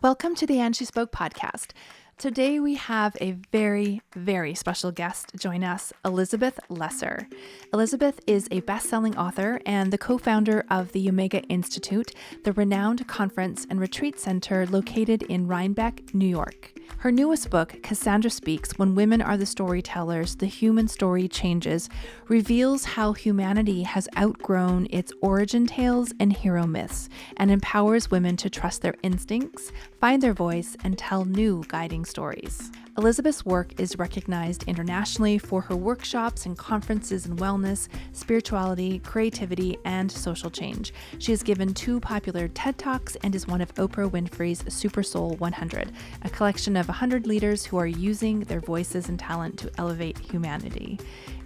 Welcome to the And She Spoke podcast. Today we have a very, very special guest join us, Elizabeth Lesser. Elizabeth is a best-selling author and the co-founder of the Omega Institute, the renowned conference and retreat center located in Rhinebeck, New York. Her newest book, Cassandra Speaks, When Women Are the Storytellers, The Human Story Changes, reveals how humanity has outgrown its origin tales and hero myths and empowers women to trust their instincts, find their voice, and tell new guiding stories. Elizabeth's work is recognized internationally for her workshops and conferences in wellness, spirituality, creativity, and social change. She has given 2 popular TED Talks and is one of Oprah Winfrey's Super Soul 100, a collection of 100 leaders who are using their voices and talent to elevate humanity.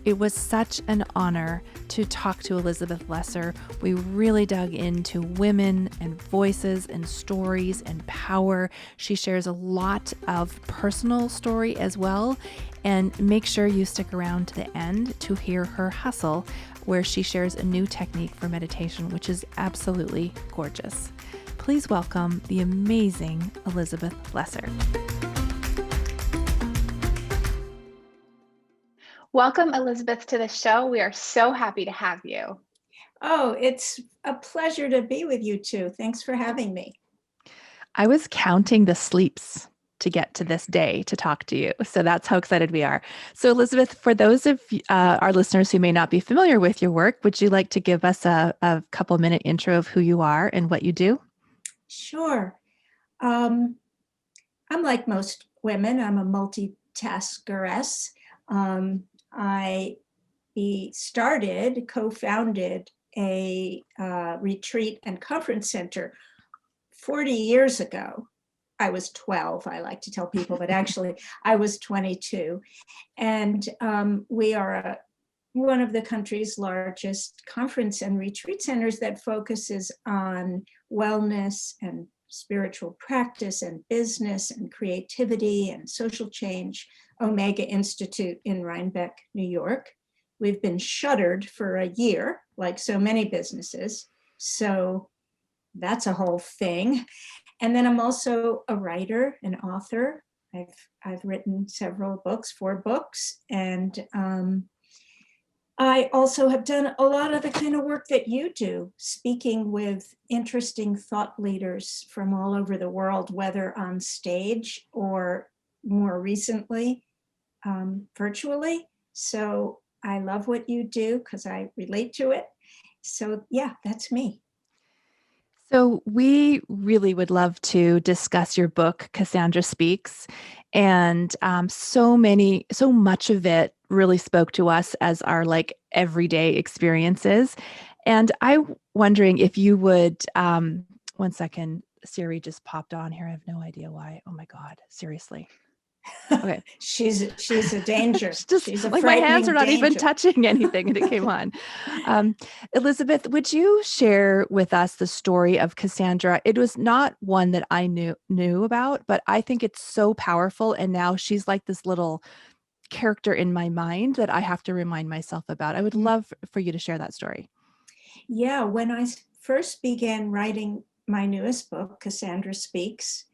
It was such an honor to talk to Elizabeth Lesser. We really dug into women and voices and stories and power. She shares a lot of personal story as well. And make sure you stick around to the end to hear her hustle, where she shares a new technique for meditation, which is absolutely gorgeous. Please welcome the amazing Elizabeth Lesser. Welcome, Elizabeth, to the show. We are so happy to have you. Oh, it's a pleasure to be with you too. Thanks for having me. I was counting the sleeps to get to this day to talk to you. So that's how excited we are. So Elizabeth, for those of our listeners who may not be familiar with your work, would you like to give us a couple minute intro of who you are and what you do? Sure. I'm like most women, I'm a multitaskeress. I co-founded a retreat and conference center 40 years ago. I was 12, I like to tell people, but actually I was 22. And we are one of the country's largest conference and retreat centers that focuses on wellness and spiritual practice and business and creativity and social change. Omega Institute in Rhinebeck, New York. We've been shuttered for a year, like so many businesses. So that's a whole thing. And then I'm also a writer, an author. I've written several books, 4 books, and I also have done a lot of the kind of work that you do, speaking with interesting thought leaders from all over the world, whether on stage or more recently, virtually. So I love what you do because I relate to it. So yeah, that's me. So we really would love to discuss your book, Cassandra Speaks, and so much of it really spoke to us as our everyday experiences. And I'm wondering if you would, one second, Siri just popped on here. I have no idea why. Oh my God, seriously. Okay. she's a danger. She's a like my hands are not danger. even touching anything and it came on. Elizabeth, would you share with us the story of Cassandra? It was not one that I knew about, but I think it's so powerful. And now she's like this little character in my mind that I have to remind myself about. I would love for you to share that story. Yeah, when I first began writing my newest book, Cassandra Speaks,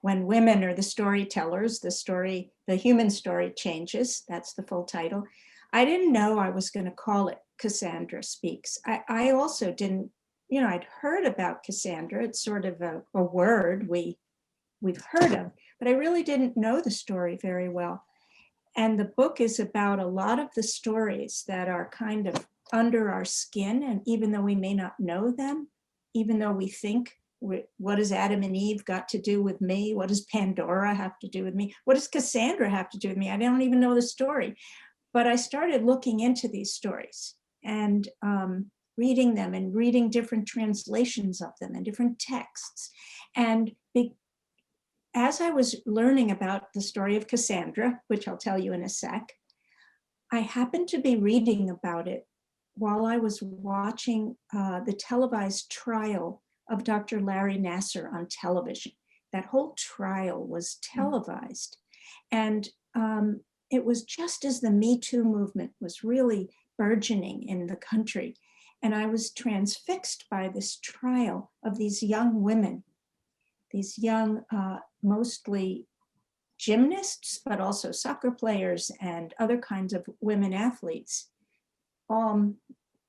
When Women Are the Storytellers, the human story changes, that's the full title. I didn't know I was going to call it Cassandra Speaks. I also didn't, I'd heard about Cassandra. It's sort of a word we've heard of, but I really didn't know the story very well. And the book is about a lot of the stories that are kind of under our skin. And even though we may not know them, even though we think, what does Adam and Eve got to do with me? What does Pandora have to do with me? What does Cassandra have to do with me? I don't even know the story. But I started looking into these stories and reading them and reading different translations of them and different texts. And as I was learning about the story of Cassandra, which I'll tell you in a sec, I happened to be reading about it while I was watching the televised trial of Dr. Larry Nassar on television. That whole trial was televised. And it was just as the Me Too movement was really burgeoning in the country. And I was transfixed by this trial of these young women these young, mostly gymnasts, but also soccer players and other kinds of women athletes,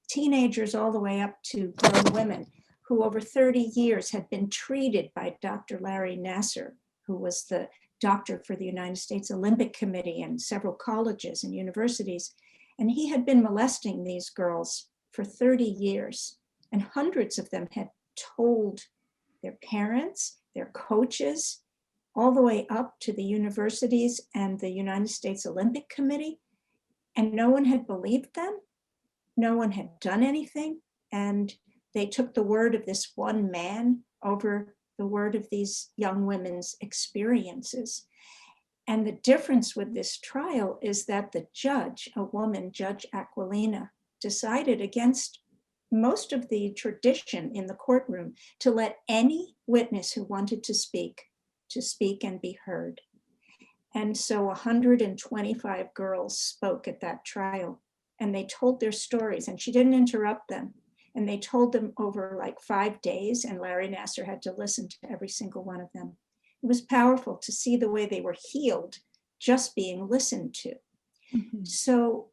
teenagers all the way up to grown women who over 30 years had been treated by Dr. Larry Nassar, who was the doctor for the United States Olympic Committee and several colleges and universities. And he had been molesting these girls for 30 years. And hundreds of them had told their parents, their coaches, all the way up to the universities and the United States Olympic Committee. And no one had believed them. No one had done anything. And they took the word of this one man over the word of these young women's experiences. And the difference with this trial is that the judge, a woman, Judge Aquilina, decided against most of the tradition in the courtroom to let any witness who wanted to speak and be heard. And so 125 girls spoke at that trial, and they told their stories, and she didn't interrupt them. And they told them over like 5 days, and Larry Nassar had to listen to every single one of them. It was powerful to see the way they were healed just being listened to. Mm-hmm. So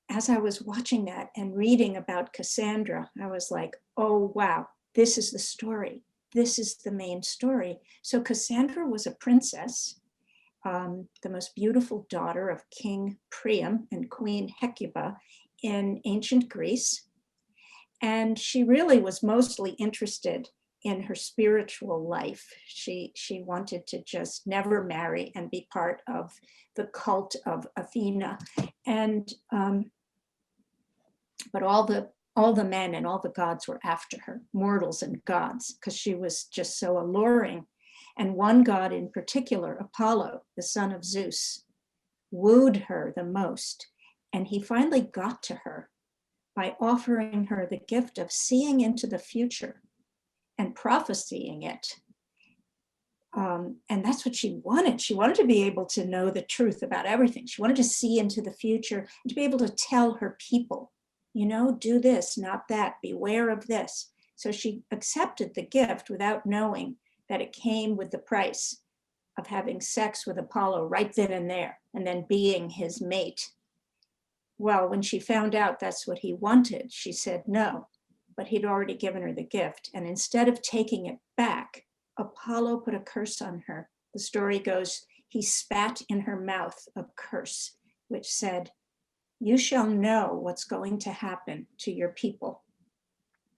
as I was watching that and reading about Cassandra, I was like, oh, wow, this is the story. This is the main story. So Cassandra was a princess, the most beautiful daughter of King Priam and Queen Hecuba in ancient Greece. And she really was mostly interested in her spiritual life. She wanted to just never marry and be part of the cult of Athena. And but all the men and all the gods were after her, mortals and gods, because she was just so alluring. And one god in particular, Apollo, the son of Zeus, wooed her the most. And he finally got to her by offering her the gift of seeing into the future and prophesying it. And that's what she wanted. She wanted to be able to know the truth about everything. She wanted to see into the future and to be able to tell her people, you know, do this, not that, beware of this. So she accepted the gift without knowing that it came with the price of having sex with Apollo right then and there, and then being his mate. Well, when she found out that's what he wanted, she said no, but he'd already given her the gift. And instead of taking it back, Apollo put a curse on her. The story goes, he spat in her mouth a curse, which said, you shall know what's going to happen to your people,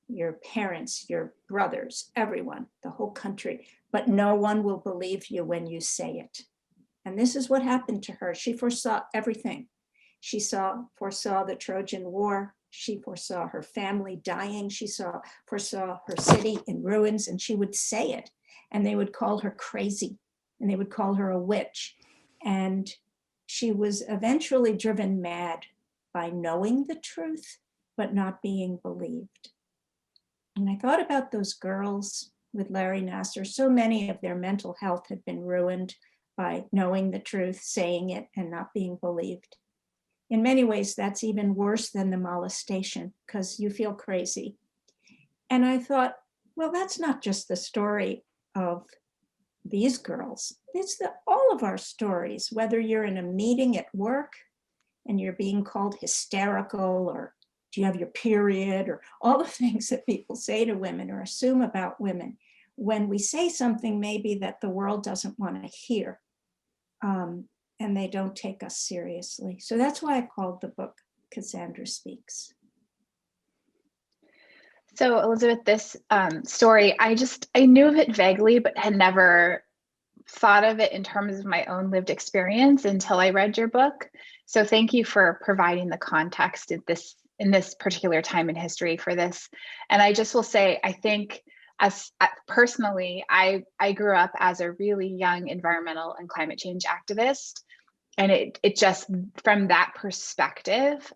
your parents, your brothers, everyone, the whole country, but no one will believe you when you say it. And this is what happened to her. She foresaw everything. She foresaw the Trojan War. She foresaw her family dying. She foresaw her city in ruins, and she would say it. And they would call her crazy, and they would call her a witch. And she was eventually driven mad by knowing the truth, but not being believed. And I thought about those girls with Larry Nassar. So many of their mental health had been ruined by knowing the truth, saying it, and not being believed. In many ways, that's even worse than the molestation, because you feel crazy. And I thought, well, that's not just the story of these girls. It's all of our stories, whether you're in a meeting at work and you're being called hysterical, or do you have your period, or all the things that people say to women or assume about women. When we say something maybe that the world doesn't want to hear, and they don't take us seriously. So that's why I called the book Cassandra Speaks. So Elizabeth, this story, I knew of it vaguely, but had never thought of it in terms of my own lived experience until I read your book. So thank you for providing the context in this particular time in history for this. And I just will say, I think personally, I grew up as a really young environmental and climate change activist. And it just, from that perspective,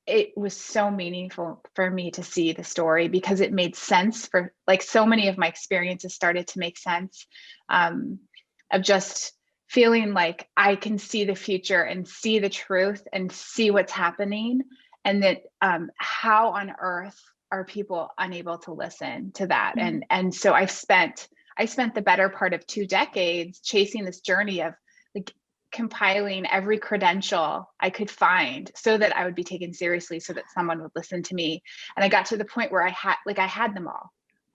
it was so meaningful for me to see the story, because it made sense for, like, so many of my experiences started to make sense, of just feeling like I can see the future and see the truth and see what's happening. And that how on earth are people unable to listen to that? And so I I spent the better part of 2 decades chasing this journey of like compiling every credential I could find so that I would be taken seriously, so that someone would listen to me. And I got to the point where I had them all.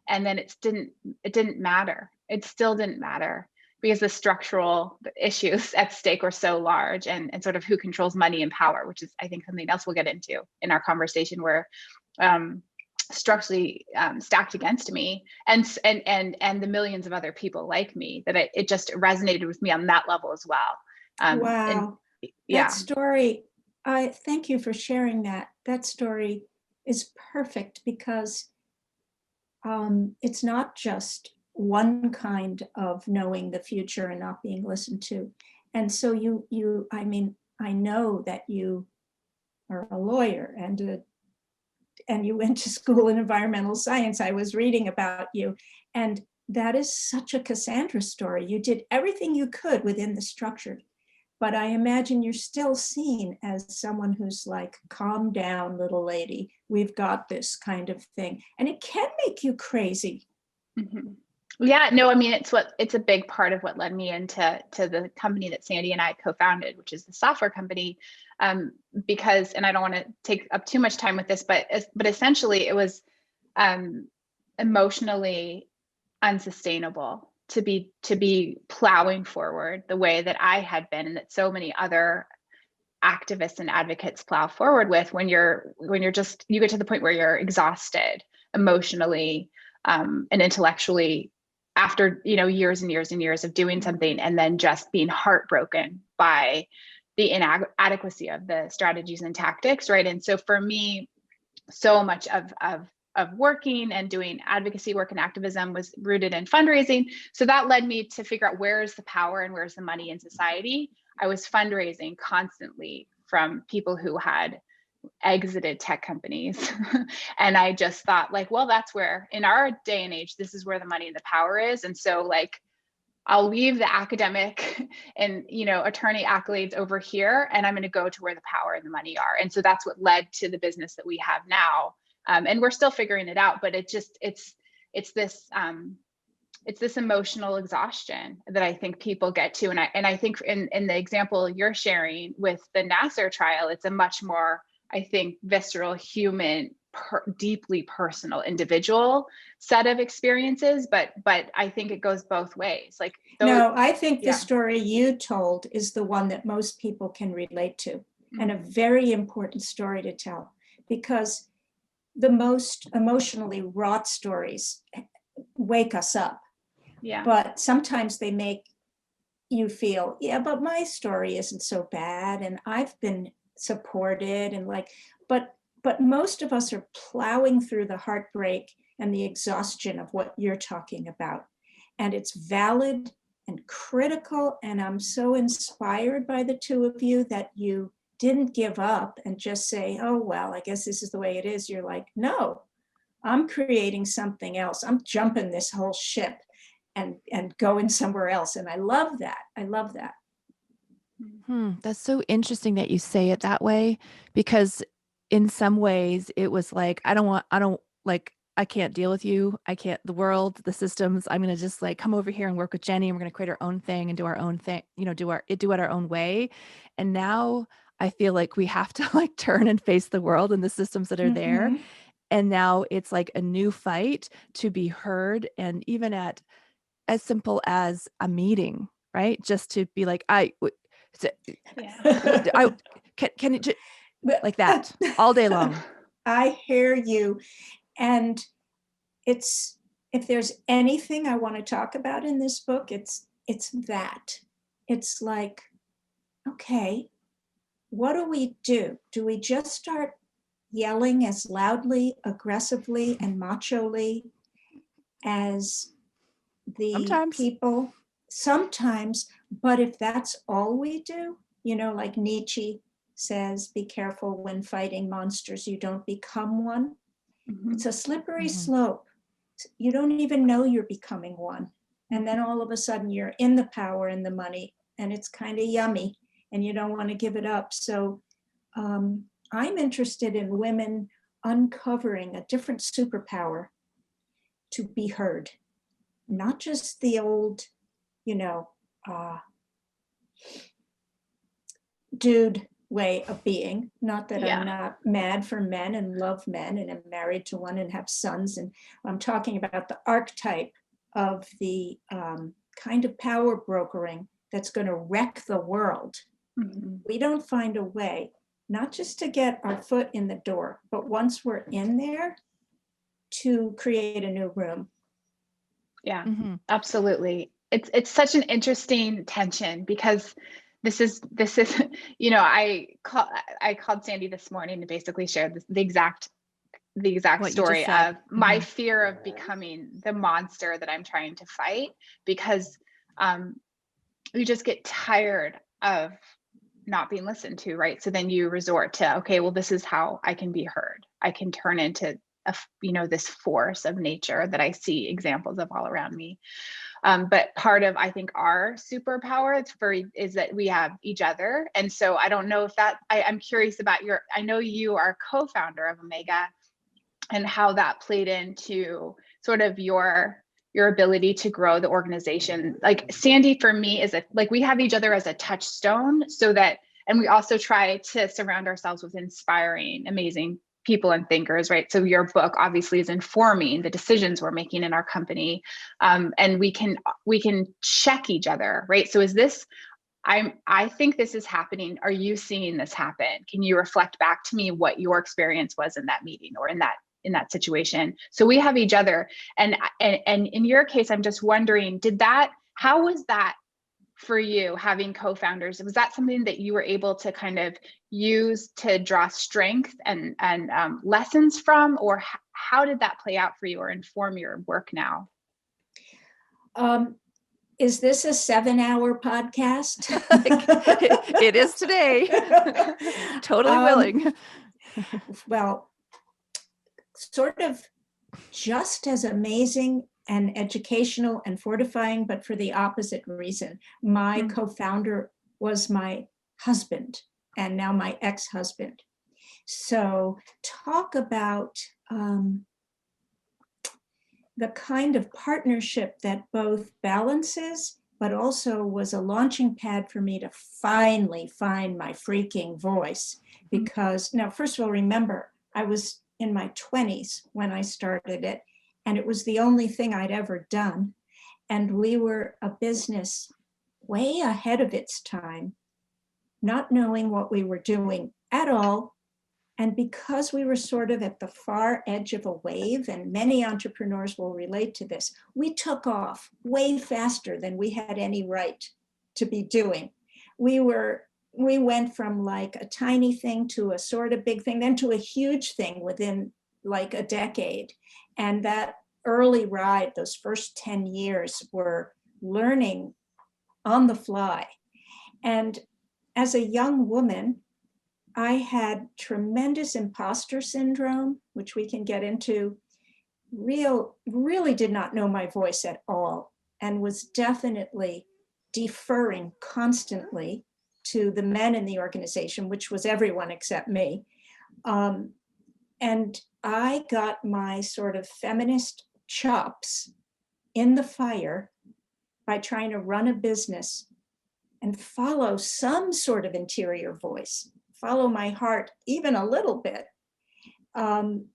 And then it didn't matter. It still didn't matter, because the structural issues at stake were so large, and sort of who controls money and power, which is, I think, something else we'll get into in our conversation, where structurally stacked against me, and the millions of other people like me, that it just resonated with me on that level as well. Wow. Yeah. That story, I thank you for sharing that. That story is perfect, because it's not just one kind of knowing the future and not being listened to. And so I mean, I know that you are a lawyer, and you went to school in environmental science. I was reading about you, and that is such a Cassandra story. You did everything you could within the structure, but I imagine you're still seen as someone who's like, calm down, little lady, we've got this kind of thing. And it can make you crazy. Mm-hmm. Yeah, no, I mean, it's a big part of what led me into the company that Sandy and I co-founded, which is the software company. Because, and I don't want to take up too much time with this, but essentially it was emotionally unsustainable to be plowing forward the way that I had been, and that so many other activists and advocates plow forward with, when you get to the point where you're exhausted emotionally and intellectually, after years and years and years of doing something, and then just being heartbroken by the inadequacy of the strategies and tactics, right? And so for me, so much of working and doing advocacy work and activism was rooted in fundraising. So that led me to figure out, where's the power and where's the money in society. I was fundraising constantly from people who had exited tech companies. And I just thought, like, well, that's where, in our day and age, this is where the money and the power is. And so, like, I'll leave the academic and attorney accolades over here, and I'm going to go to where the power and the money are. And so that's what led to the business that we have now. And we're still figuring it out, but it's this emotional exhaustion that I think people get to. And I think in the example you're sharing with the Nassar trial, it's a much more, I think, visceral, human, deeply personal, individual set of experiences. But I think it goes both ways. Like, no, I think the story you told is the one that most people can relate to, and a very important story to tell, because the most emotionally wrought stories wake us up. Yeah. But sometimes they make you feel, yeah, but my story isn't so bad, and I've been supported, and like, but most of us are plowing through the heartbreak and the exhaustion of what you're talking about. And it's valid and critical. And I'm so inspired by the two of you that you didn't give up and just say, oh, well, I guess this is the way it is. You're like, no, I'm creating something else. I'm jumping this whole ship and going somewhere else. And I love that. I love that. That's so interesting that you say it that way, because in some ways it was like, I can't deal with you. I can't, the world, the systems, I'm going to just like come over here and work with Jenny, and we're going to create our own thing and do our own thing, do it our own way. And now I feel like we have to like turn and face the world and the systems that are there. And now it's like a new fight to be heard. And even at as simple as a meeting, right? Just to be like, can it like that all day long. I hear you. And if there's anything I want to talk about in this book, it's that. It's like, okay, what do we do? Do we just start yelling as loudly, aggressively, and macho-ly as the people? Sometimes, but if that's all we do, like Nietzsche says, be careful when fighting monsters, you don't become one. It's a slippery slope. You don't even know you're becoming one. And then all of a sudden you're in the power and the money, and it's kind of yummy, and you don't want to give it up. So I'm interested in women uncovering a different superpower to be heard. not just the old, dude way of being. Not that Yeah. I'm not mad for men and love men and am married to one and have sons. And I'm talking about the archetype of the kind of power brokering that's going to wreck the world. Mm-hmm. We don't find a way, not just to get our foot in the door, but once we're in there, to create a new room. Yeah, Mm-hmm. absolutely. It's such an interesting tension because this is I called Sandy this morning to basically share the exact What you just story said. of my Mhm. fear of becoming the monster that I'm trying to fight, because you just get tired of not being listened to, right? So then you resort to, okay, well, this is how I can be heard. I can turn into this force of nature that I see examples of all around me. But part of, I think, our superpower is that we have each other. And so I don't know if I'm curious about I know you are co-founder of Omega, and how that played into sort of your ability to grow the organization. Like Sandy, for me, is we have each other as a touchstone, and we also try to surround ourselves with inspiring, amazing people and thinkers, right? So your book obviously is informing the decisions we're making in our company, and we can check each other, right? So is this, I think this is happening. Are you seeing this happen? Can you reflect back to me what your experience was in that meeting or in that situation? So we have each other, and in your case, I'm just wondering, how was that for you, having co-founders? Was that something that you were able to kind of use to draw strength and lessons from, or how did that play out for you or inform your work now? Is this a 7-hour podcast? It is today. Totally willing. Well, sort of just as amazing and educational and fortifying, but for the opposite reason. My co-founder was my husband, and now my ex-husband. So talk about the kind of partnership that both balances, but also was a launching pad for me to finally find my freaking voice. Because now, first of all, remember, I was in my 20s when I started it, and it was the only thing I'd ever done. And we were a business way ahead of its time, not knowing what we were doing at all. And because we were sort of at the far edge of a wave, and many entrepreneurs will relate to this, we took off way faster than we had any right to be doing. We went from like a tiny thing to a sort of big thing, then to a huge thing within like a decade. And that early ride, those first 10 years, were learning on the fly. And as a young woman, I had tremendous imposter syndrome, which we can get into. Really did not know my voice at all, and was definitely deferring constantly to the men in the organization, which was everyone except me. And I got my sort of feminist chops in the fire by trying to run a business and follow some sort of interior voice, follow my heart even a little bit. And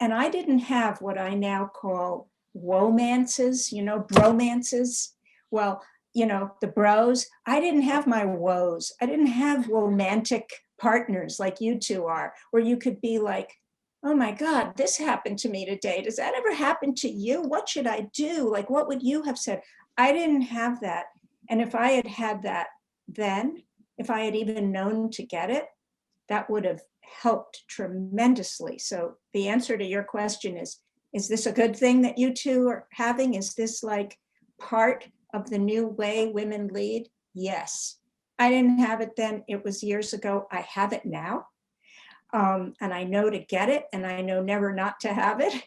I didn't have what I now call womances, bromances. Well, the bros. I didn't have my woes. I didn't have romantic partners like you two are, where you could be like, oh my God, this happened to me today. Does that ever happen to you? What should I do? Like, what would you have said? I didn't have that. And if I had had that then, if I had even known to get it, that would have helped tremendously. So the answer to your question is this a good thing that you two are having? Is this like part of the new way women lead? Yes. I didn't have it then. It was years ago. I have it now. And I know to get it, and I know never not to have it,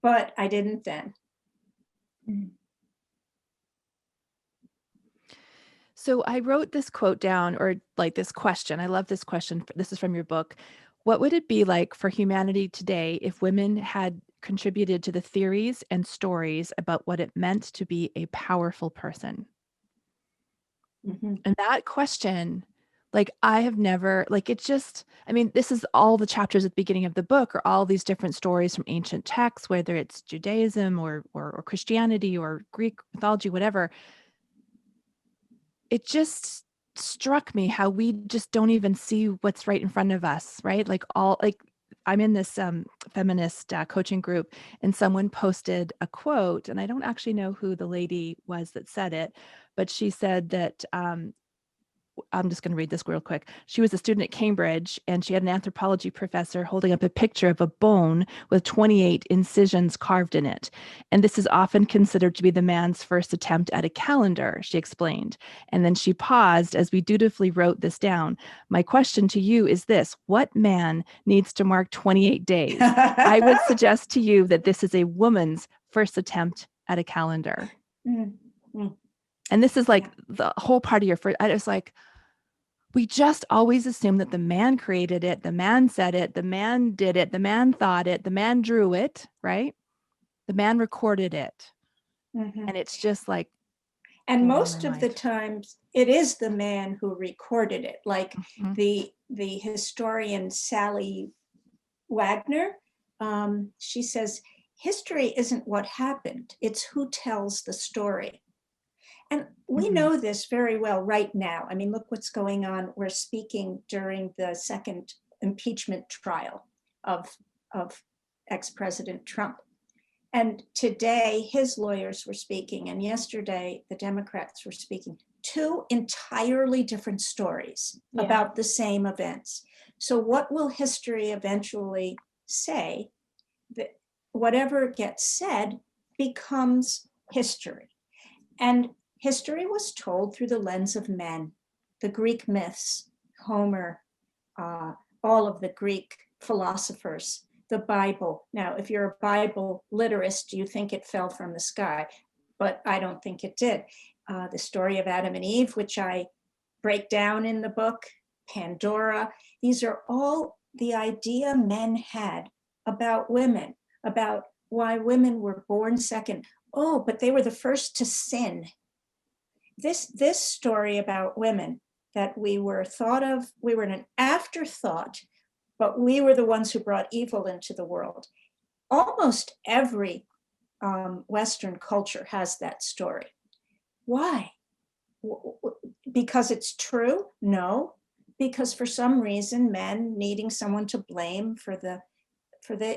but I didn't then. So I wrote this quote down, or like this question. I love this question. This is from your book. What would it be like for humanity today if women had contributed to the theories and stories about what it meant to be a powerful person? Mhm. And that question, like I have never, like it's just, I mean, this is all the chapters at the beginning of the book are all these different stories from ancient texts, whether it's Judaism or Christianity or Greek mythology, whatever. It just struck me how we just don't even see what's right in front of us, right? Like all like I'm in this feminist coaching group, and someone posted a quote, and I don't actually know who the lady was that said it, but she said that I'm just going to read this real quick. She was a student at Cambridge, and she had an anthropology professor holding up a picture of a bone with 28 incisions carved in it. And this is often considered to be the man's first attempt at a calendar, she explained. And then she paused as we dutifully wrote this down. My question to you is this: what man needs to mark 28 days? I would suggest to you that this is a woman's first attempt at a calendar. Mm, mm. And this is like the whole part of your first, I was like, we just always assume that the man created it, the man said it, the man did it, the man thought it, the man drew it, right? The man recorded it. Mhm. And it's just like And blowing my most of the mind. times it is the man who recorded it, like Mhm. the historian Sally Wagner. She says history isn't what happened, it's who tells the story. And we Mhm. know this very well right now. I mean, look what's going on. We're speaking during the second impeachment trial of ex-President Trump. And today his lawyers were speaking, and yesterday the Democrats were speaking. Two entirely different stories about the same events. So what will history eventually say? That whatever gets said becomes history. And history was told through the lens of men, the Greek myths, Homer, uh, all of the Greek philosophers, the Bible. Now, if you're a Bible literist, you think it fell from the sky, but I don't think it did. The story of Adam and Eve, which I break down in the book, Pandora, these are all the idea men had about women, about why women were born second. Oh, but they were the first to sin. This story about women, that we were thought of, we were an afterthought, but we were the ones who brought evil into the world. Almost every Western culture has that story. Why? Because it's true? No. Because for some reason, men needing someone to blame for the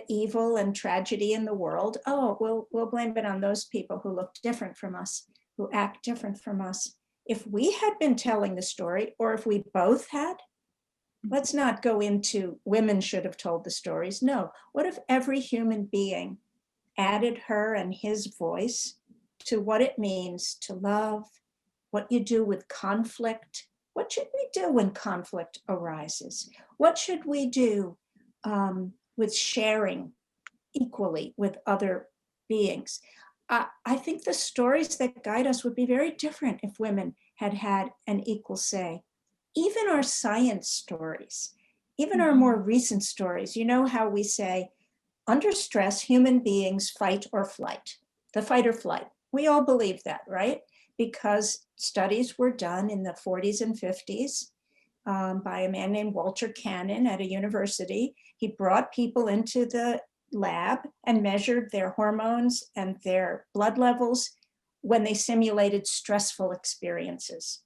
evil and tragedy in the world, oh, we'll blame it on those people who look different from us, who act different from us. If we had been telling the story, or if we both had, let's not go into women should have told the stories. No, what if every human being added her and his voice to what it means to love, what you do with conflict? What should we do when conflict arises? What should we do with sharing equally with other beings? I think the stories that guide us would be very different if women had had an equal say. Even our science stories, even our more recent stories, you know how we say, under stress, human beings fight or flight, the fight or flight. We all believe that, right? Because studies were done in the 40s and 50s by a man named Walter Cannon at a university. He brought people into the lab and measured their hormones and their blood levels when they simulated stressful experiences.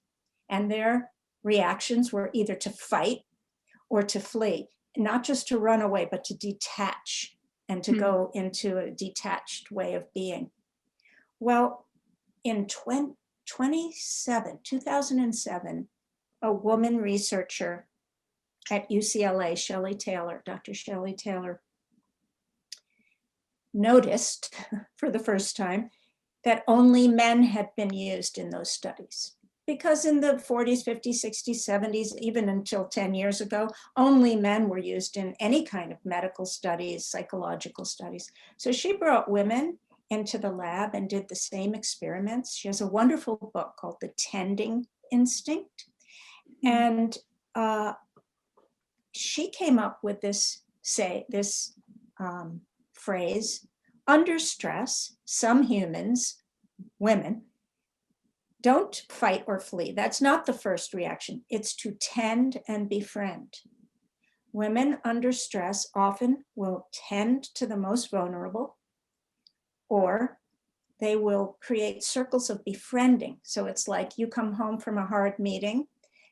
And their reactions were either to fight or to flee, not just to run away, but to detach and to go into a detached way of being. Well, in 2007, a woman researcher at UCLA, Dr. Shelley Taylor, noticed for the first time that only men had been used in those studies. Because in the 40s, 50s, 60s, 70s, even until 10 years ago, only men were used in any kind of medical studies, psychological studies. So she brought women into the lab and did the same experiments. She has a wonderful book called The Tending Instinct. And she came up with this phrase, Under stress, some humans, women, don't fight or flee. That's not the first reaction. It's to tend and befriend. Women under stress often will tend to the most vulnerable, or they will create circles of befriending. So it's like you come home from a hard meeting,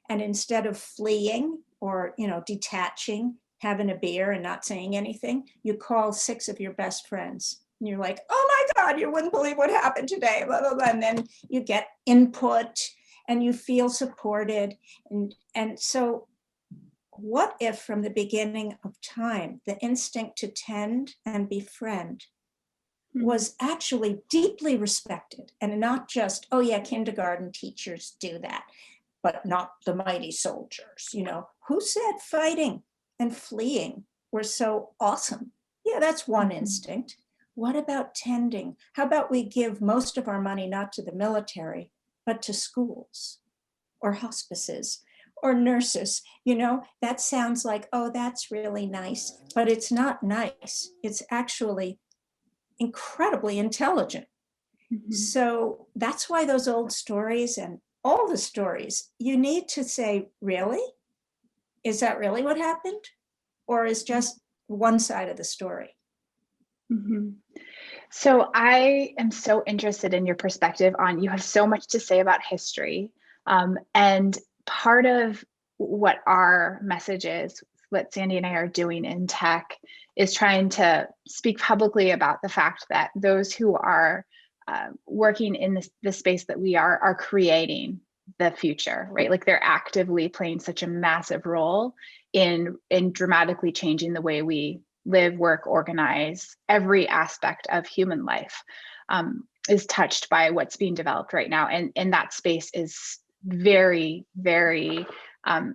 and instead of fleeing or, detaching, having a beer and not saying anything, you call 6 of your best friends. And you're like, oh my God, you wouldn't believe what happened today, blah, blah, blah. And then you get input and you feel supported. And so what if from the beginning of time, the instinct to tend and befriend was actually deeply respected, and not just, oh yeah, kindergarten teachers do that, but not the mighty soldiers. Who said fighting and fleeing were so awesome? Yeah, that's one instinct. What about tending? How about we give most of our money not to the military, but to schools or hospices or nurses? That sounds like, oh, that's really nice, but it's not nice. It's actually incredibly intelligent. So that's why those old stories and all the stories, you need to say, really? Is that really what happened? Or is just one side of the story? So I am so interested in your perspective on, you have so much to say about history. And part of what our message is, what Sandy and I are doing in tech, is trying to speak publicly about the fact that those who are working in the space that we are creating the future, right? Like they're actively playing such a massive role in dramatically changing the way we live, work, organize. Every aspect of human life is touched by what's being developed right now. And that space is very, very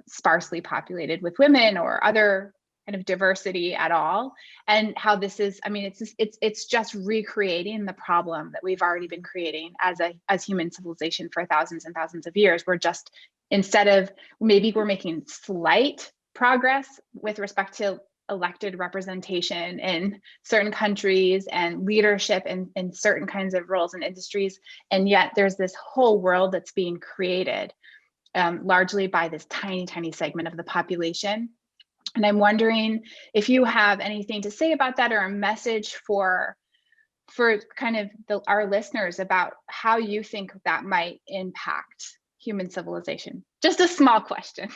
sparsely populated with women or other kind of diversity at all. And how this is, it's just recreating the problem that we've already been creating as human civilization for thousands and thousands of years. We're just, instead of, maybe we're making slight progress with respect to elected representation in certain countries and leadership in certain kinds of roles and industries. And yet there's this whole world that's being created largely by this tiny, tiny segment of the population. And I'm wondering if you have anything to say about that, or a message for kind of our listeners about how you think that might impact human civilization. Just a small question.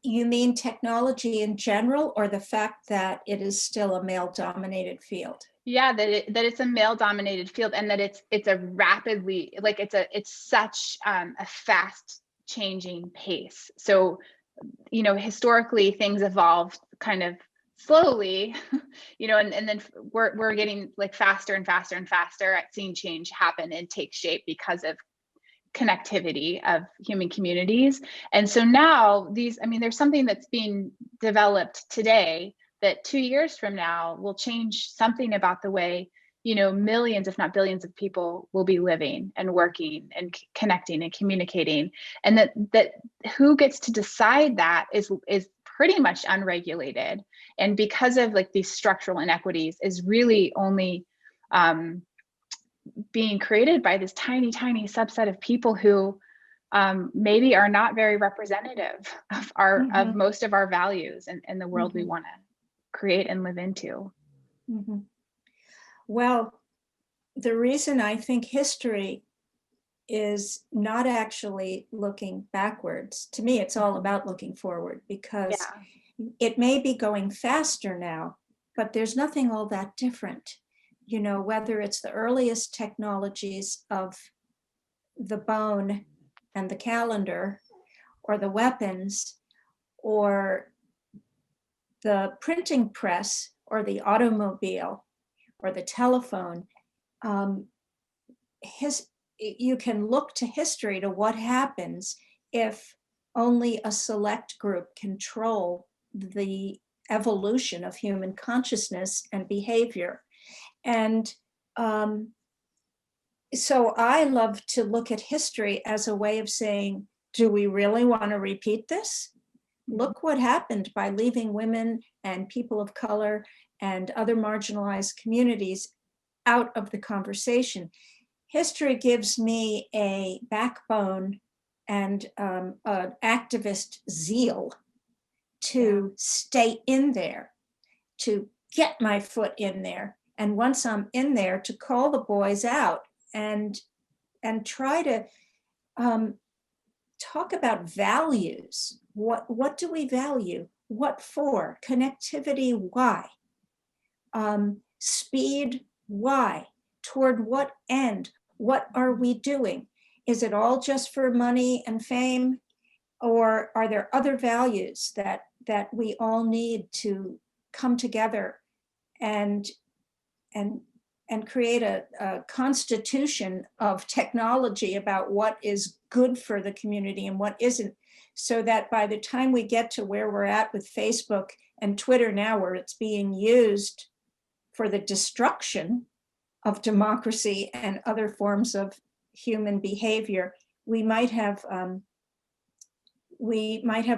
You mean technology in general, or the fact that it is still a male-dominated field? Yeah, that it's a male-dominated field, and that it's a rapidly, like it's such a fast changing pace. So, historically things evolved kind of slowly, and then we're getting like faster and faster and faster at seeing change happen and take shape because of connectivity of human communities. And so now there's something that's being developed today that 2 years from now will change something about the way, millions, if not billions of people will be living and working and connecting and communicating. And that who gets to decide that is pretty much unregulated. And because of like these structural inequities is really only being created by this tiny, tiny subset of people who maybe are not very representative of of most of our values and the world we want to create and live into. Well, the reason I think history is not actually looking backwards, to me, it's all about looking forward, because it may be going faster now, but there's nothing all that different. Whether it's the earliest technologies of the bone and the calendar, or the weapons, or the printing press, or the automobile, or the telephone, you can look to history to what happens if only a select group control the evolution of human consciousness and behavior. And so I love to look at history as a way of saying, do we really want to repeat this? Look what happened by leaving women and people of color and other marginalized communities out of the conversation. History gives me a backbone and an activist zeal to stay in there, to get my foot in there. And once I'm in there, to call the boys out and try to talk about values. What do we value? What for? Connectivity, why? Speed, why? Toward what end? What are we doing? Is it all just for money and fame? Or are there other values that we all need to come together and create a constitution of technology about what is good for the community and what isn't, so that by the time we get to where we're at with Facebook and Twitter now, where it's being used for the destruction of democracy and other forms of human behavior, we might have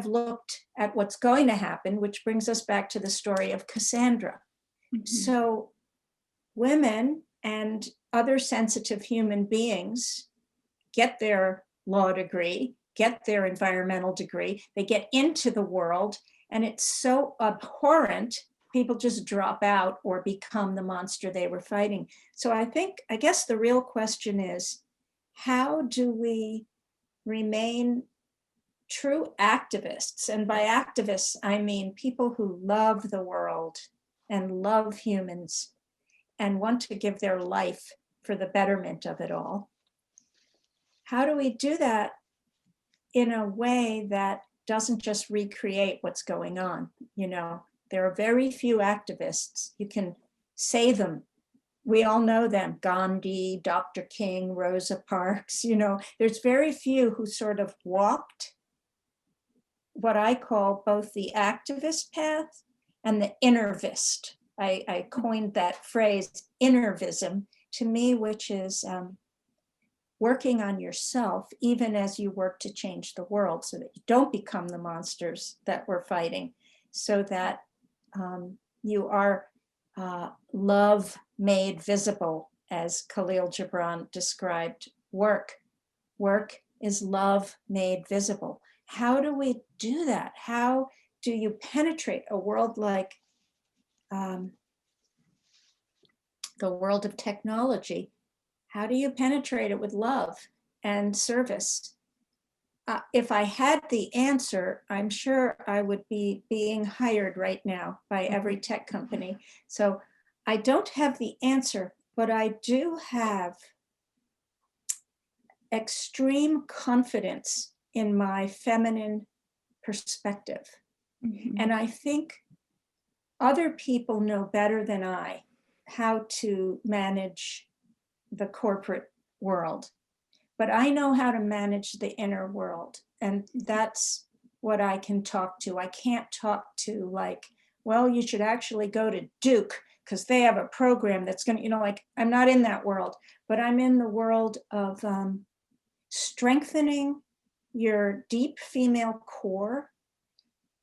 looked at what's going to happen, which brings us back to the story of Cassandra. Mm-hmm. So women and other sensitive human beings get their law degree, get their environmental degree, they get into the world, and it's so abhorrent, people just drop out or become the monster they were fighting. So I guess the real question is, how do we remain true activists? And by activists, I mean people who love the world and love humans and want to give their life for the betterment of it all. How do we do that in a way that doesn't just recreate what's going on? You know, there are very few activists. You can say them. We all know them: Gandhi, Dr. King, Rosa Parks. You know, there's very few who sort of walked what I call both the activist path and the innervist. I coined that phrase, innervism, to me, which is working on yourself, even as you work to change the world, so that you don't become the monsters that we're fighting, so that you are love made visible, as Khalil Gibran described work. Work is love made visible. How do we do that? How do you penetrate a world like the world of technology? How do you penetrate it with love and service? If I had the answer, I'm sure I would be being hired right now by every tech company. So I don't have the answer, but I do have extreme confidence in my feminine perspective. Mm-hmm. And I think other people know better than I how to manage the corporate world, but I know how to manage the inner world. And that's what I can talk to. I can't talk to like, well, you should actually go to Duke because they have a program that's going to, you know, like, I'm not in that world, but I'm in the world of strengthening your deep female core,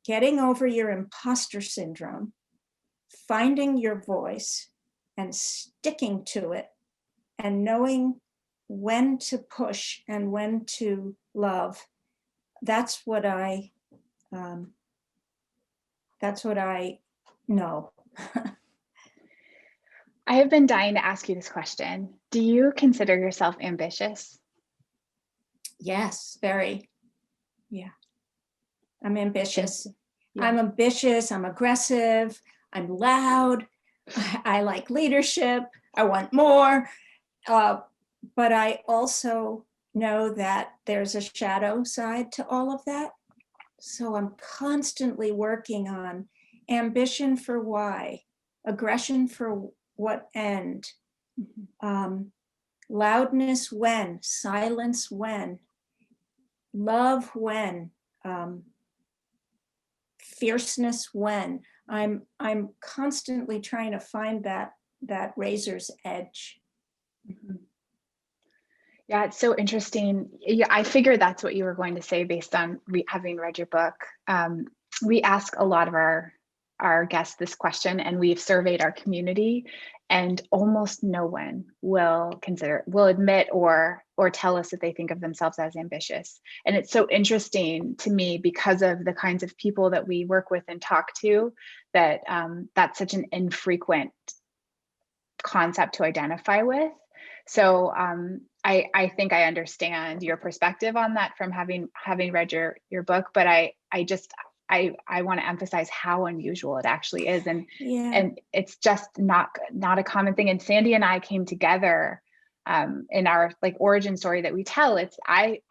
getting over your imposter syndrome, finding your voice and sticking to it, and knowing when to push and when to love. That's what I know. I have been dying to ask you this question. Do you consider yourself ambitious? Yes, very. Yeah. I'm ambitious. Yeah. I'm ambitious, I'm aggressive, I'm loud, I like leadership, I want more. But I also know that there's a shadow side to all of that. So I'm constantly working on ambition for why, aggression for what end, loudness when, silence when, love when, fierceness when. I'm constantly trying to find that razor's edge. Mm-hmm. Yeah, it's so interesting. Yeah, I figured that's what you were going to say based on having read your book. We ask a lot of our our guests this question, and we've surveyed our community, and almost no one will admit or tell us that they think of themselves as ambitious. And it's so interesting to me because of the kinds of people that we work with and talk to, that that's such an infrequent concept to identify with. So I think I understand your perspective on that from having read your book, but I want to emphasize how unusual it actually is, and it's just not a common thing. And Sandy and I came together in our like origin story that we tell. It's I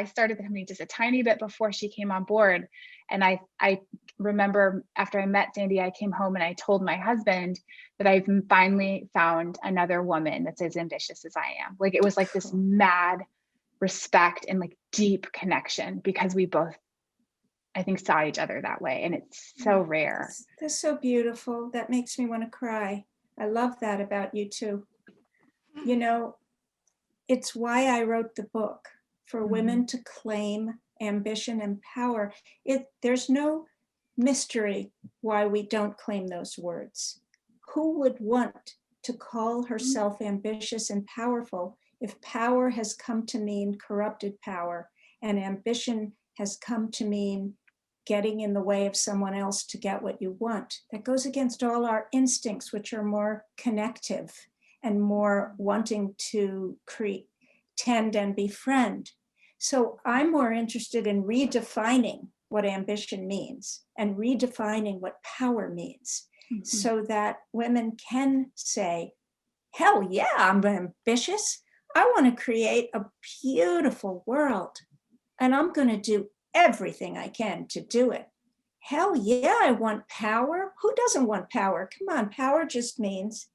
started the company just a tiny bit before she came on board, and I remember after I met Sandy, I came home and I told my husband that I've finally found another woman that's as ambitious as I am. Like, it was like this mad respect and like deep connection, because we both, I think, saw each other that way. And it's so rare. That's so beautiful. That makes me want to cry. I love that about you too. You know, it's why I wrote the book, for women to claim ambition and power. There's no mystery why we don't claim those words. Who would want to call herself ambitious and powerful if power has come to mean corrupted power, and ambition has come to mean getting in the way of someone else to get what you want? That goes against all our instincts, which are more connective and more wanting to tend and befriend. So I'm more interested in redefining what ambition means and redefining what power means, so that women can say, hell yeah, I'm ambitious. I want to create a beautiful world, and I'm going to do everything I can to do it. Hell yeah, I want power. Who doesn't want power? Come on, power just means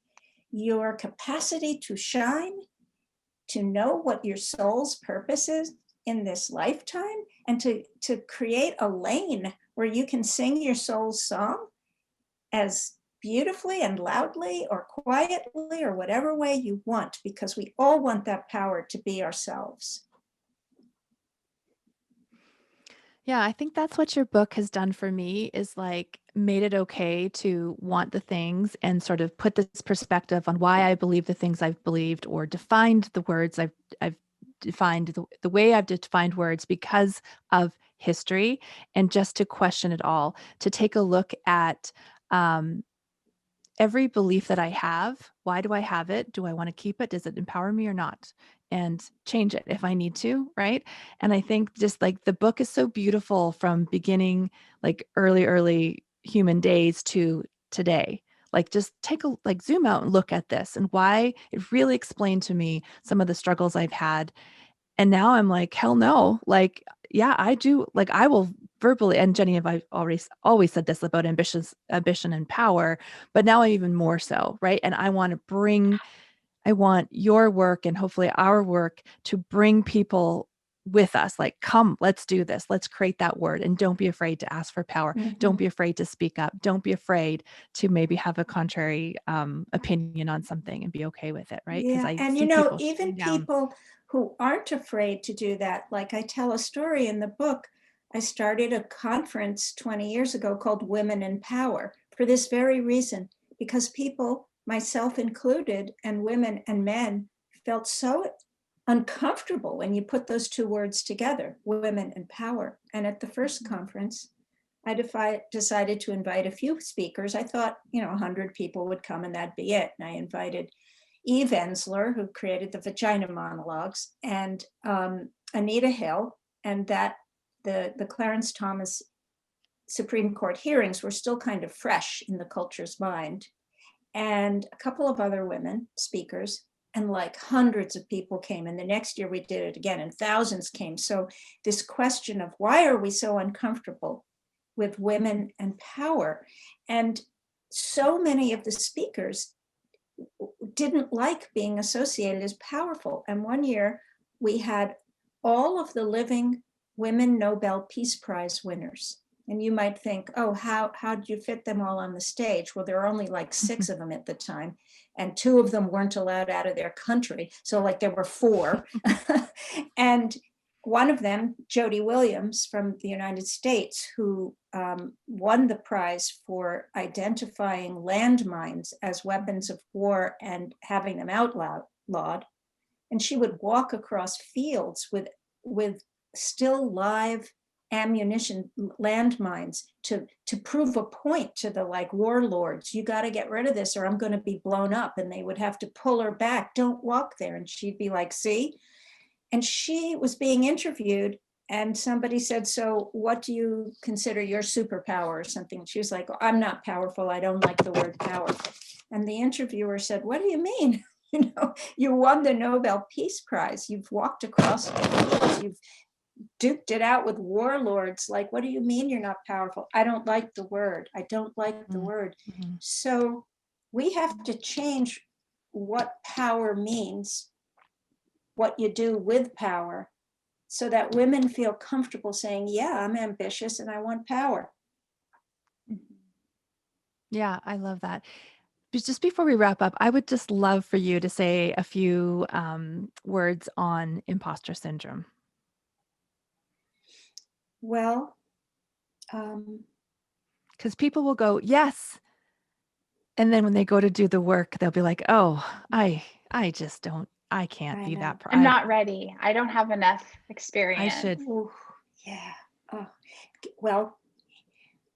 your capacity to shine, to know what your soul's purpose is in this lifetime, and to create a lane where you can sing your soul's song as beautifully and loudly or quietly or whatever way you want, because we all want that power to be ourselves. Yeah, I think that's what your book has done for me, is like made it okay to want the things and sort of put this perspective on why I believe the things I've believed, or defined the words I've defined, the way I've defined words because of history, and just to question it all, to take a look at every belief that I have. Why do I have it? Do I want to keep it? Does it empower me or not? And change it if I need to, right? And I think just like the book is so beautiful from beginning, like early human days to today. Like, just zoom out and look at this, and why it really explained to me some of the struggles I've had. And now I'm like, hell no. Like, yeah, I do. Like, I will verbally, and Jenny, I've always said this about ambition and power, but now I even more so, right? And I want your work, and hopefully our work, to bring people with us. Like, come, let's do this. Let's create that word. And don't be afraid to ask for power. Don't be afraid to speak up. Don't be afraid to maybe have a contrary opinion on something and be okay with it, right? Yeah, and even people who aren't afraid to do that, like I tell a story in the book. I started a conference 20 years ago called Women in Power for this very reason, because people, myself included, and women and men, felt so uncomfortable when you put those two words together, women and power. And at the first conference, I decided to invite a few speakers. I thought, 100 people would come and that'd be it. And I invited Eve Ensler, who created the Vagina Monologues, and Anita Hill, and that the Clarence Thomas Supreme Court hearings were still kind of fresh in the culture's mind, and a couple of other women speakers, and like hundreds of people came. And the next year we did it again, and thousands came. So this question of why are we so uncomfortable with women and power? And so many of the speakers didn't like being associated as powerful. And one year we had all of the living women Nobel Peace Prize winners. And you might think, oh, how did you fit them all on the stage? Well, there were only like 6 of them at the time, and 2 of them weren't allowed out of their country. So like there were 4. And one of them, Jody Williams from the United States, who won the prize for identifying landmines as weapons of war and having them outlawed. And she would walk across fields with still live ammunition, landmines, to prove a point to the like warlords. You got to get rid of this or I'm going to be blown up. And they would have to pull her back. Don't walk there. And she'd be like, see? And she was being interviewed and somebody said, so what do you consider your superpower or something? She was like, I'm not powerful. I don't like the word powerful. And the interviewer said, what do you mean? You know, you won the Nobel Peace Prize. You've walked across the fields. You've duked it out with warlords. Like, what do you mean you're not powerful? I don't like the word. I don't like the word. Mm-hmm. So we have to change what power means, what you do with power, so that women feel comfortable saying, yeah, I'm ambitious and I want power. Yeah, I love that. But just before we wrap up, I would just love for you to say a few words on imposter syndrome. Well, because people will go, yes. And then when they go to do the work, they'll be like, oh, I just don't, I can't be that. I'm not ready. I don't have enough experience. I should. Ooh, yeah. Oh. Well,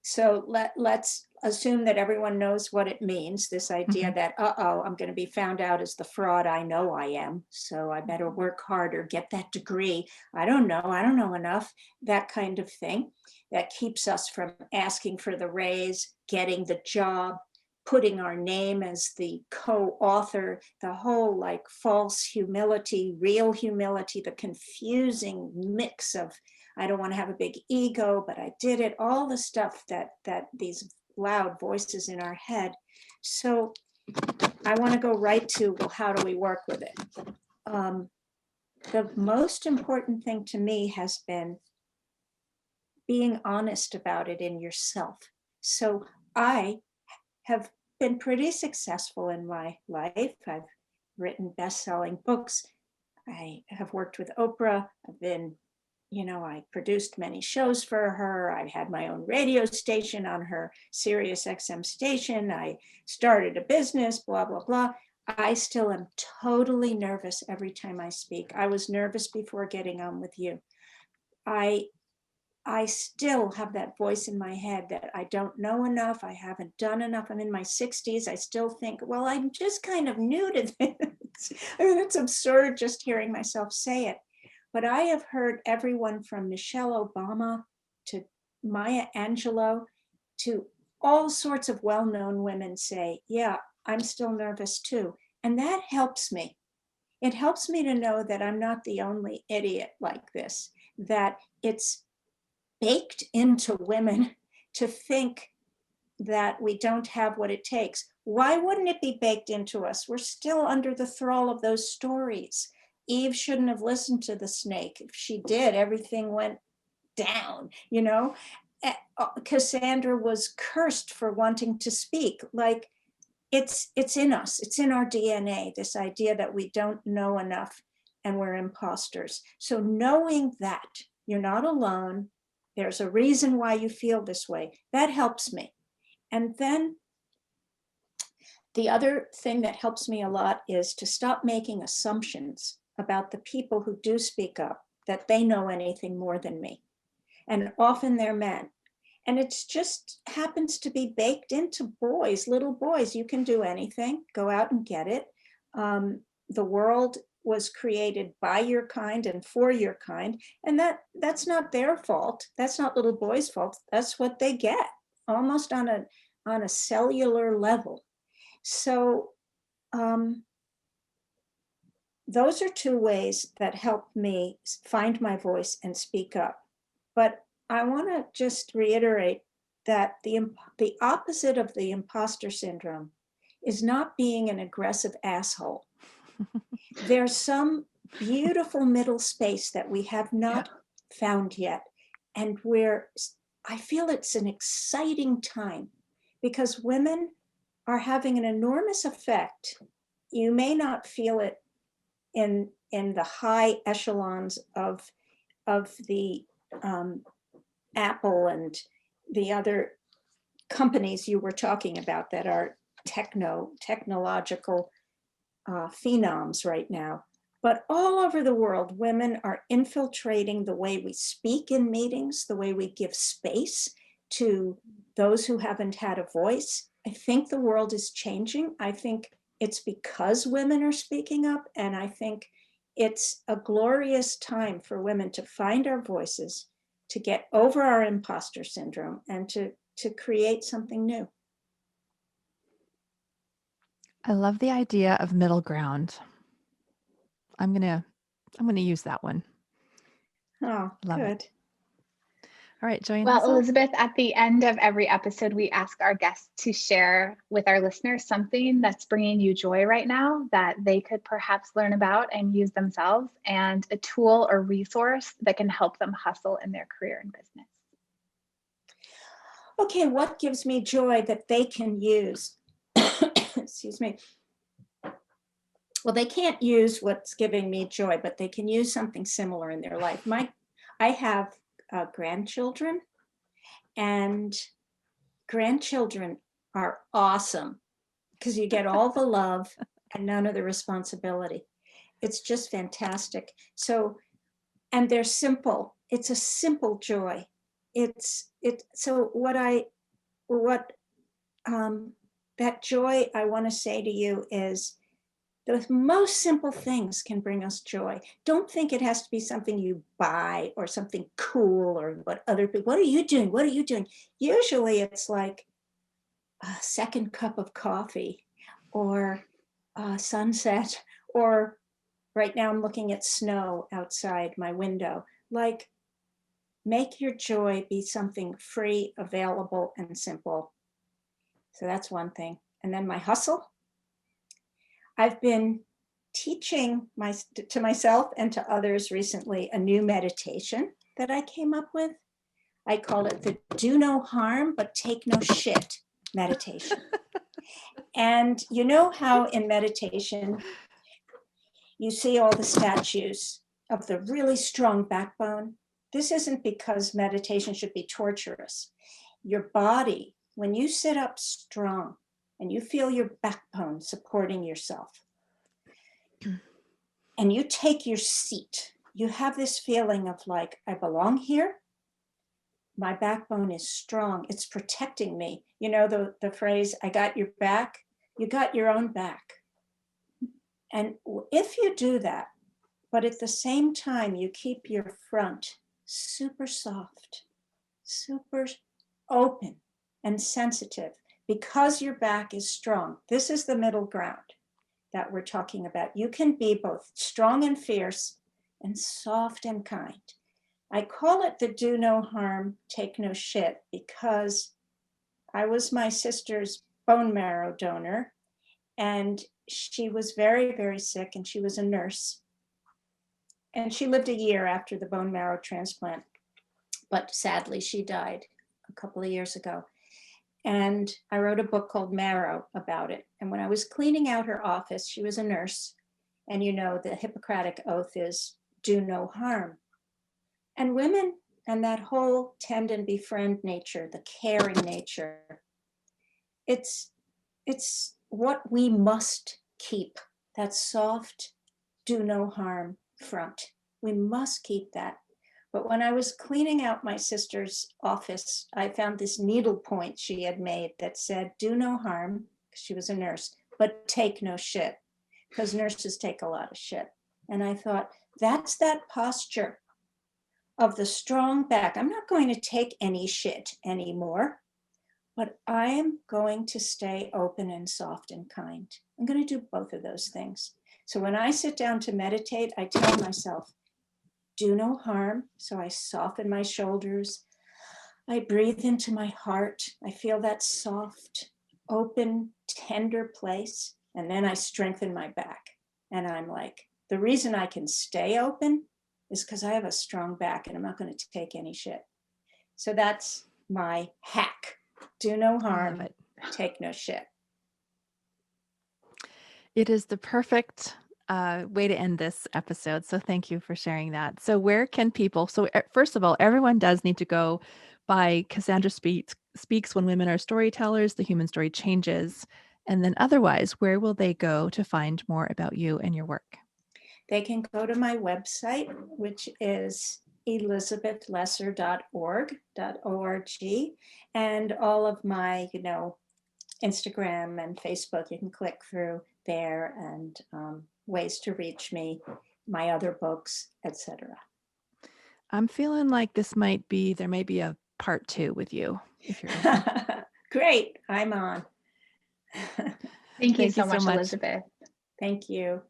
so let's assume that everyone knows what it means, this idea that, I'm going to be found out as the fraud I know I am. So I better work harder, get that degree. I don't know enough, that kind of thing that keeps us from asking for the raise, getting the job, putting our name as the co-author, the whole like false humility, real humility, the confusing mix of, I don't want to have a big ego, but I did it, all the stuff that these loud voices in our head. So I want to go right to, well, how do we work with it? The most important thing to me has been being honest about it in yourself. So I have been pretty successful in my life. I've written best-selling books. I have worked with Oprah. I've been, I produced many shows for her. I had my own radio station on her Sirius XM station. I started a business, blah, blah, blah. I still am totally nervous every time I speak. I was nervous before getting on with you. I still have that voice in my head that I don't know enough. I haven't done enough. I'm in my 60s. I still think, well, I'm just kind of new to this. I mean, it's absurd just hearing myself say it. But I have heard everyone from Michelle Obama to Maya Angelou to all sorts of well-known women say, yeah, I'm still nervous too. And that helps me. It helps me to know that I'm not the only idiot like this, that it's baked into women to think that we don't have what it takes. Why wouldn't it be baked into us? We're still under the thrall of those stories. Eve shouldn't have listened to the snake. If she did, everything went down, Cassandra was cursed for wanting to speak. Like, it's in us. It's in our DNA, this idea that we don't know enough and we're imposters. So knowing that you're not alone, there's a reason why you feel this way, that helps me. And then the other thing that helps me a lot is to stop making assumptions about the people who do speak up, that they know anything more than me. And often they're men. And it's just happens to be baked into boys, little boys. You can do anything, go out and get it. The world was created by your kind and for your kind. And that's not their fault. That's not little boys' fault. That's what they get, almost on a cellular level. So those are two ways that help me find my voice and speak up. But I want to just reiterate that the opposite of the imposter syndrome is not being an aggressive asshole. There's some beautiful middle space that we have not found yet, and where I feel it's an exciting time because women are having an enormous effect. You may not feel it in the high echelons of of the Apple and the other companies you were talking about that are technological phenoms right now. But all over the world, women are infiltrating the way we speak in meetings, the way we give space to those who haven't had a voice. I think the world is changing. I think it's because women are speaking up, and I think it's a glorious time for women to find our voices, to get over our imposter syndrome, and to create something new. I love the idea of middle ground. I'm gonna use that one. Oh, Love good. it. All right, Joy and Well, Hessel. Elizabeth, at the end of every episode, we ask our guests to share with our listeners something that's bringing you joy right now that they could perhaps learn about and use themselves, and a tool or resource that can help them hustle in their career and business. Okay, what gives me joy that they can use? Excuse me. Well, they can't use what's giving me joy, but they can use something similar in their life. I have grandchildren, and grandchildren are awesome because you get all the love and none of the responsibility. It's just fantastic. So, and they're simple. It's a simple joy. So that joy I want to say to you is the most simple things can bring us joy. Don't think it has to be something you buy or something cool or what other people, what are you doing? What are you doing? Usually it's like a second cup of coffee or a sunset, or right now I'm looking at snow outside my window. Like, make your joy be something free, available, and simple. So that's one thing. And then my hustle. I've been teaching to myself and to others recently a new meditation that I came up with. I call it the do no harm, but take no shit meditation. And you know how in meditation, you see all the statues of the really strong backbone? This isn't because meditation should be torturous. Your body, when you sit up strong and you feel your backbone supporting yourself, and you take your seat, you have this feeling of like, I belong here. My backbone is strong. It's protecting me. You know, the phrase, I got your back, you got your own back. And if you do that, but at the same time, you keep your front super soft, super open and sensitive, because your back is strong. This is the middle ground that we're talking about. You can be both strong and fierce and soft and kind. I call it the do no harm, take no shit, because I was my sister's bone marrow donor, and she was very, very sick, and she was a nurse. And she lived a year after the bone marrow transplant, but sadly she died a couple of years ago. And I wrote a book called Marrow about it. And when I was cleaning out her office, she was a nurse. And you know, the Hippocratic oath is do no harm. And women and that whole tend and befriend nature, the caring nature, it's what we must keep, that soft, do no harm front. We must keep that. But when I was cleaning out my sister's office, I found this needle point she had made that said, do no harm, because she was a nurse, but take no shit, because nurses take a lot of shit. And I thought, that's that posture of the strong back. I'm not going to take any shit anymore, but I am going to stay open and soft and kind. I'm going to do both of those things. So when I sit down to meditate, I tell myself, do no harm. So I soften my shoulders. I breathe into my heart. I feel that soft, open, tender place. And then I strengthen my back. And I'm like, the reason I can stay open is because I have a strong back and I'm not going to take any shit. So that's my hack. Do no harm, take no shit. It is the perfect way to end this episode. So thank you for sharing that. So where can people, first of all, everyone does need to go by Cassandra Speaks When Women Are Storytellers, The Human Story Changes. And then otherwise, where will they go to find more about you and your work? They can go to my website, which is elizabethlesser.org, and all of my, Instagram and Facebook, you can click through there, and ways to reach me, my other books, etc. I'm feeling like there might be a part 2 with you if you're open. Great, I'm on. Thank you Thank you so so much, much. Elizabeth. Thank you.